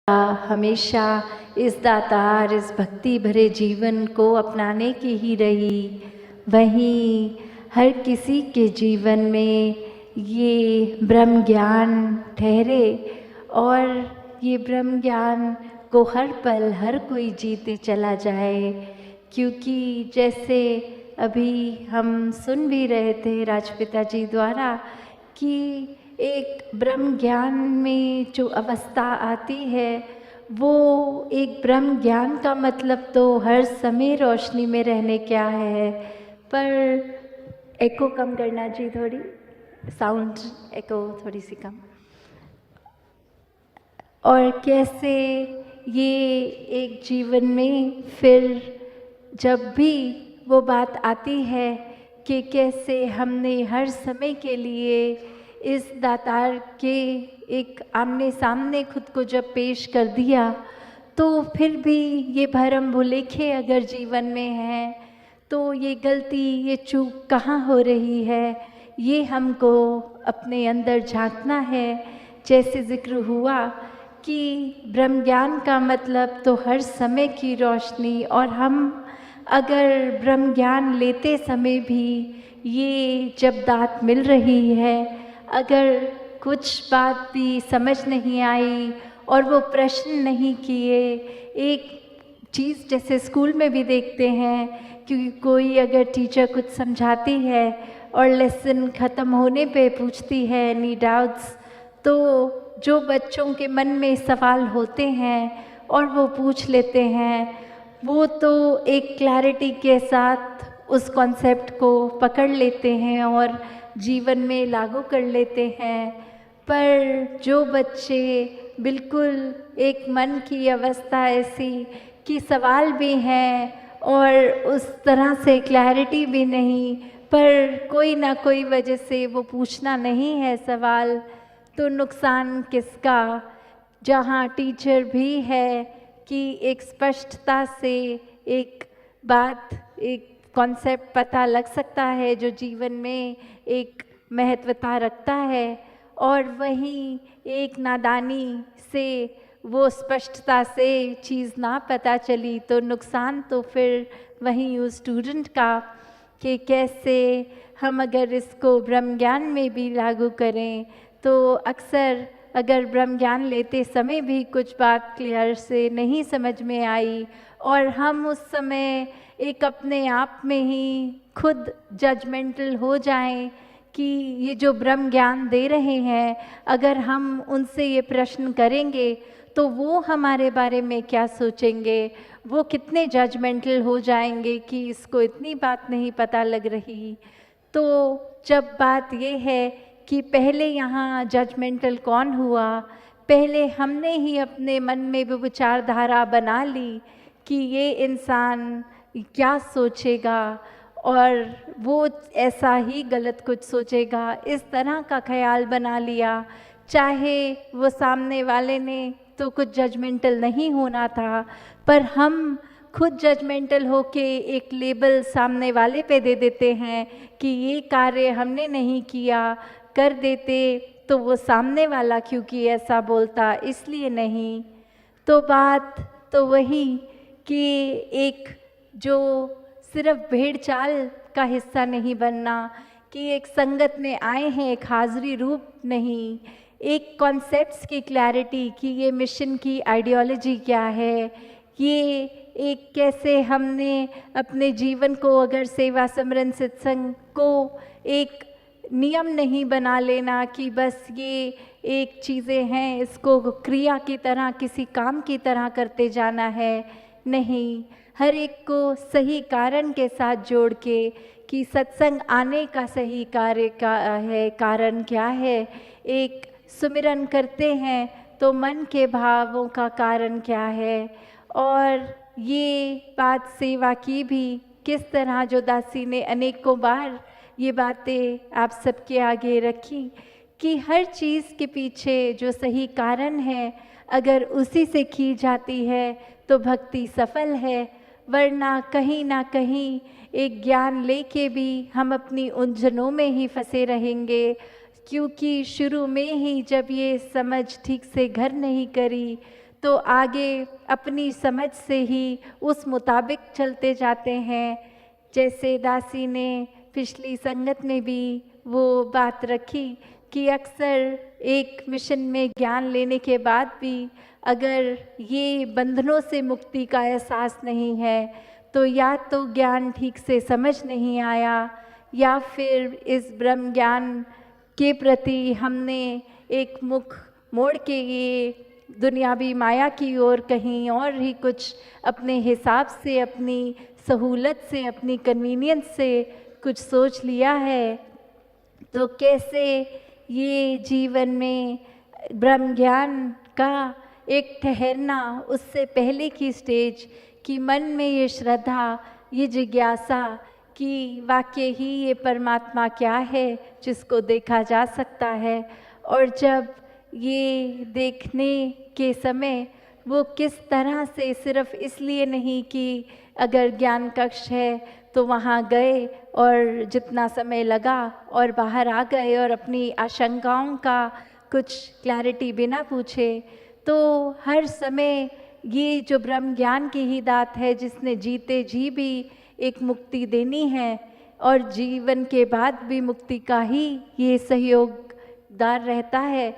हमेशा इस दातार, इस भक्ति भरे जीवन को अपनाने की ही रही। वहीं हर किसी के जीवन में ये ब्रह्म ज्ञान ठहरे और ये ब्रह्म ज्ञान को हर पल हर कोई जीते चला जाए। क्योंकि जैसे अभी हम सुन भी रहे थे राजपिता जी द्वारा कि एक ब्रह्म ज्ञान में जो अवस्था आती है वो एक ब्रह्म ज्ञान का मतलब तो हर समय रोशनी में रहने क्या है। पर एको कम करना जी, थोड़ी साउंड एको थोड़ी सी कम। और कैसे ये एक जीवन में फिर जब भी वो बात आती है कि कैसे हमने हर समय के लिए इस दातार के एक आमने सामने खुद को जब पेश कर दिया, तो फिर भी ये भरम भुलेखे अगर जीवन में है तो ये गलती, ये चूक कहाँ हो रही है, ये हमको अपने अंदर झांकना है। जैसे जिक्र हुआ कि ब्रह्म ज्ञान का मतलब तो हर समय की रोशनी, और हम अगर ब्रह्म ज्ञान लेते समय भी ये जब दात मिल रही है, अगर कुछ बात भी समझ नहीं आई और वो प्रश्न नहीं किए, एक चीज़ जैसे स्कूल में भी देखते हैं कि कोई अगर टीचर कुछ समझाती है और लेसन ख़त्म होने पे पूछती है एनी डाउट्स, तो जो बच्चों के मन में सवाल होते हैं और वो पूछ लेते हैं, वो तो एक क्लैरिटी के साथ उस कॉन्सेप्ट को पकड़ लेते हैं और जीवन में लागू कर लेते हैं। पर जो बच्चे बिल्कुल एक मन की अवस्था ऐसी कि सवाल भी हैं और उस तरह से क्लैरिटी भी नहीं, पर कोई ना कोई वजह से वो पूछना नहीं है सवाल, तो नुकसान किसका। जहाँ टीचर भी है कि एक स्पष्टता से एक बात, एक कॉन्सेप्ट पता लग सकता है जो जीवन में एक महत्वता रखता है, और वहीं एक नादानी से वो स्पष्टता से चीज़ ना पता चली, तो नुकसान तो फिर वहीं उस स्टूडेंट का कि कैसे हम अगर इसको ब्रह्म ज्ञान में भी लागू करें तो अक्सर अगर ब्रह्म ज्ञान लेते समय भी कुछ बात क्लियर से नहीं समझ में आई और हम उस समय एक अपने आप में ही खुद जजमेंटल हो जाएं कि ये जो ब्रह्म ज्ञान दे रहे हैं, अगर हम उनसे ये प्रश्न करेंगे तो वो हमारे बारे में क्या सोचेंगे, वो कितने जजमेंटल हो जाएंगे कि इसको इतनी बात नहीं पता लग रही। तो जब बात ये है कि पहले यहाँ जजमेंटल कौन हुआ, पहले हमने ही अपने मन में वो विचारधारा बना ली कि ये इंसान क्या सोचेगा और वो ऐसा ही गलत कुछ सोचेगा, इस तरह का ख्याल बना लिया। चाहे वो सामने वाले ने तो कुछ जजमेंटल नहीं होना था, पर हम खुद जजमेंटल होके एक लेबल सामने वाले पे दे देते हैं कि ये कार्य हमने नहीं किया, कर देते तो वो सामने वाला क्योंकि ऐसा बोलता इसलिए नहीं। तो बात तो वही कि एक जो सिर्फ भेड़ चाल का हिस्सा नहीं बनना, कि एक संगत में आए हैं, एक हाजिरी रूप नहीं, एक कॉन्सेप्ट्स की क्लैरिटी कि ये मिशन की आइडियोलॉजी क्या है, ये एक कैसे हमने अपने जीवन को अगर सेवा सिमरन सत्संग को एक नियम नहीं बना लेना कि बस ये एक चीज़ें हैं, इसको क्रिया की तरह किसी काम की तरह करते जाना है, नहीं, हर एक को सही कारण के साथ जोड़ के कि सत्संग आने का सही कार्य का है, कारण क्या है, एक सुमिरन करते हैं तो मन के भावों का कारण क्या है। और ये बात सेवा की भी किस तरह जो दासी ने अनेकों बार ये बातें आप सबके आगे रखी कि हर चीज़ के पीछे जो सही कारण है अगर उसी से की जाती है तो भक्ति सफल है, वरना कहीं ना कहीं एक ज्ञान लेके भी हम अपनी उलझनों में ही फंसे रहेंगे। क्योंकि शुरू में ही जब ये समझ ठीक से घर नहीं करी तो आगे अपनी समझ से ही उस मुताबिक चलते जाते हैं। जैसे दासी ने पिछली संगत में भी वो बात रखी कि अक्सर एक मिशन में ज्ञान लेने के बाद भी अगर ये बंधनों से मुक्ति का एहसास नहीं है तो या तो ज्ञान ठीक से समझ नहीं आया या फिर इस ब्रह्म ज्ञान के प्रति हमने एक मुख मोड़ के ये दुनियावी माया की ओर कहीं और ही कुछ अपने हिसाब से, अपनी सहूलत से, अपनी कन्वीनियंस से कुछ सोच लिया है। तो कैसे ये जीवन में ब्रह्म ज्ञान का एक ठहरना, उससे पहले की स्टेज कि मन में ये श्रद्धा, ये जिज्ञासा कि वाकई ही ये परमात्मा क्या है जिसको देखा जा सकता है, और जब ये देखने के समय वो किस तरह से सिर्फ इसलिए नहीं कि अगर ज्ञान कक्ष है तो वहाँ गए और जितना समय लगा और बाहर आ गए और अपनी आशंकाओं का कुछ क्लैरिटी बिना पूछे, तो हर समय ये जो ब्रह्म ज्ञान की ही दात है जिसने जीते जी भी एक मुक्ति देनी है और जीवन के बाद भी मुक्ति का ही ये सहयोगदार रहता है।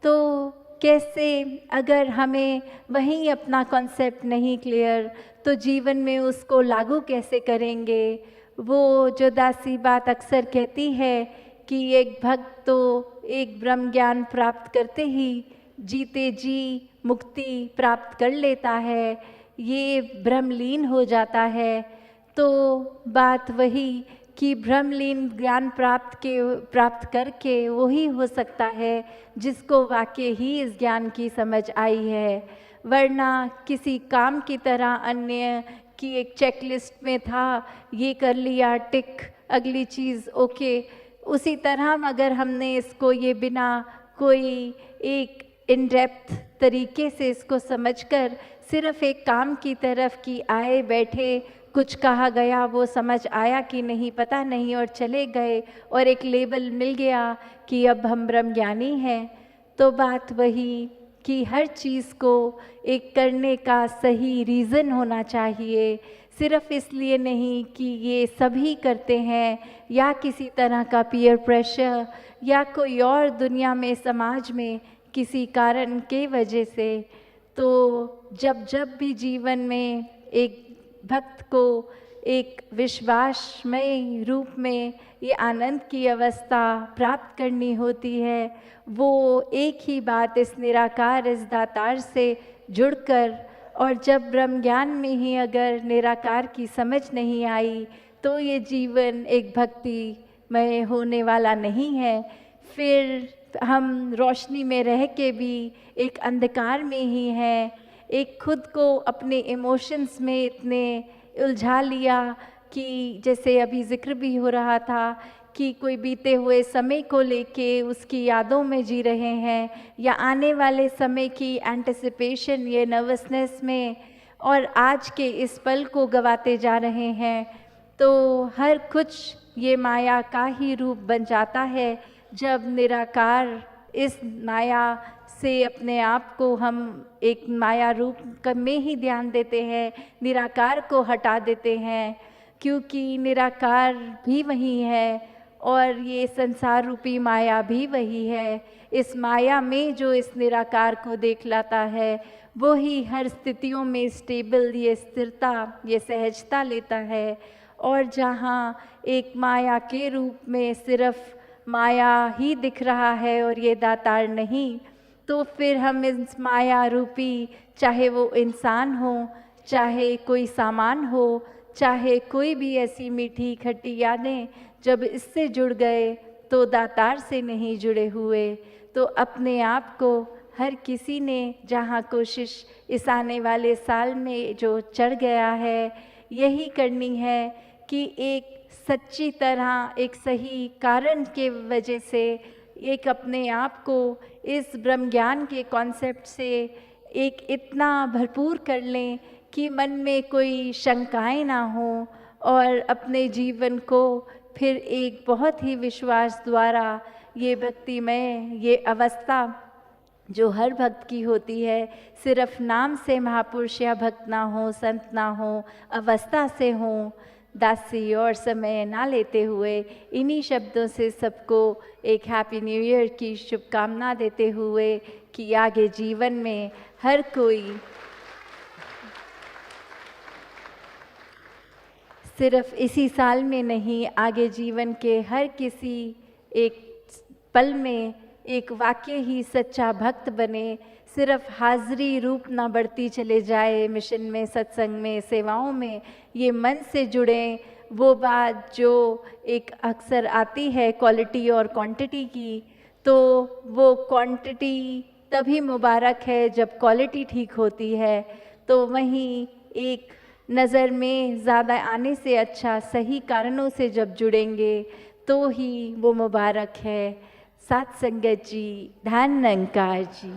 तो कैसे अगर हमें वहीं अपना कॉन्सेप्ट नहीं क्लियर तो जीवन में उसको लागू कैसे करेंगे। वो जो दासी बात अक्सर कहती है कि एक भक्त तो एक ब्रह्म ज्ञान प्राप्त करते ही जीते जी मुक्ति प्राप्त कर लेता है, ये ब्रह्मलीन हो जाता है। तो बात वही कि ब्रह्मलीन ज्ञान प्राप्त करके वही हो सकता है जिसको वाकई ही इस ज्ञान की समझ आई है, वरना किसी काम की तरह अन्य की एक चेकलिस्ट में था, ये कर लिया टिक, अगली चीज़ ओके, उसी तरह अगर हमने इसको ये बिना कोई एक इन डेप्थ तरीके से इसको समझकर सिर्फ एक काम की तरफ कि आए बैठे कुछ कहा गया वो समझ आया कि नहीं पता नहीं और चले गए और एक लेबल मिल गया कि अब हम ब्रह्मज्ञानी हैं, तो बात वही कि हर चीज़ को एक करने का सही रीज़न होना चाहिए, सिर्फ इसलिए नहीं कि ये सभी करते हैं या किसी तरह का पीयर प्रेशर या कोई और दुनिया में समाज में किसी कारण के वजह से। तो जब भी जीवन में एक भक्त को एक विश्वासमय रूप में ये आनंद की अवस्था प्राप्त करनी होती है, वो एक ही बात इस निराकार, इस दातार से जुड़कर, और जब ब्रह्म ज्ञान में ही अगर निराकार की समझ नहीं आई तो ये जीवन एक भक्तिमय होने वाला नहीं है। फिर हम रोशनी में रह के भी एक अंधकार में ही हैं, एक खुद को अपने इमोशंस में इतने उलझा लिया कि जैसे अभी जिक्र भी हो रहा था कि कोई बीते हुए समय को लेके उसकी यादों में जी रहे हैं या आने वाले समय की एंटिसिपेशन, ये नर्वसनेस में, और आज के इस पल को गवाते जा रहे हैं। तो हर कुछ ये माया का ही रूप बन जाता है जब निराकार इस माया से अपने आप को हम एक माया रूप में ही ध्यान देते हैं, निराकार को हटा देते हैं, क्योंकि निराकार भी वही है और ये संसार रूपी माया भी वही है। इस माया में जो इस निराकार को देख लाता है वो ही हर स्थितियों में स्टेबल, ये स्थिरता, ये सहजता लेता है। और जहाँ एक माया के रूप में सिर्फ माया ही दिख रहा है और ये दातार नहीं, तो फिर हम इस माया रूपी, चाहे वो इंसान हो, चाहे कोई सामान हो, चाहे कोई भी ऐसी मीठी खट्टी यादें, जब इससे जुड़ गए तो दातार से नहीं जुड़े हुए। तो अपने आप को हर किसी ने जहाँ कोशिश इस आने वाले साल में जो चढ़ गया है, यही करनी है कि एक सच्ची तरह, एक सही कारण के वजह से एक अपने आप को इस ब्रह्म ज्ञान के कॉन्सेप्ट से एक इतना भरपूर कर लें कि मन में कोई शंकाएं ना हो और अपने जीवन को फिर एक बहुत ही विश्वास द्वारा ये भक्तिमय ये अवस्था जो हर भक्त की होती है। सिर्फ नाम से महापुरुष या भक्त ना हो, संत ना हो, अवस्था से हो, दासी और समय ना लेते हुए, इन्हीं शब्दों से सबको एक हैप्पी न्यू ईयर की शुभकामना देते हुए कि आगे जीवन में हर कोई सिर्फ इसी साल में नहीं, आगे जीवन के हर किसी एक पल में एक वाकई ही सच्चा भक्त बने। सिर्फ हाज़िरी रूप ना बढ़ती चले जाए मिशन में, सत्संग में, सेवाओं में, ये मन से जुड़ें। वो बात जो एक अक्सर आती है क्वालिटी और क्वांटिटी की, तो वो क्वांटिटी तभी मुबारक है जब क्वालिटी ठीक होती है। तो वहीं एक नज़र में ज़्यादा आने से अच्छा सही कारणों से जब जुड़ेंगे तो ही वो मुबारक है। साथ संगत जी, धन निरंकार जी।